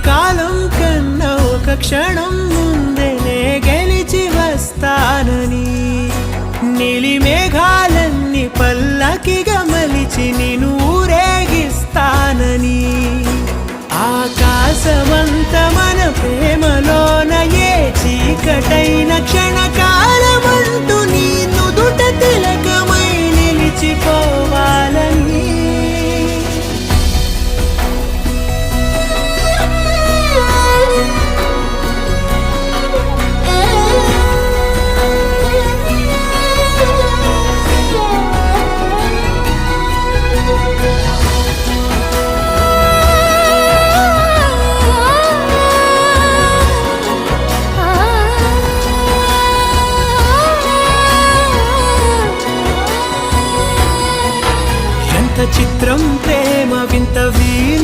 కాలం కన్నా ఒక క్షణం ముందేనే గెలిచి వస్తానని, నీలి మేఘాలన్నీ పల్లకిగా మలిచి నిన్ను ఊరేగిస్తానని, ఆకాశమంత మన ప్రేమలోన ఏ చీకటైన క్షణకాలమంటూ నీ నుదుట తిలకమై నిలిచిపోవాలని. చిత్రం ప్రేమ వింత వీణ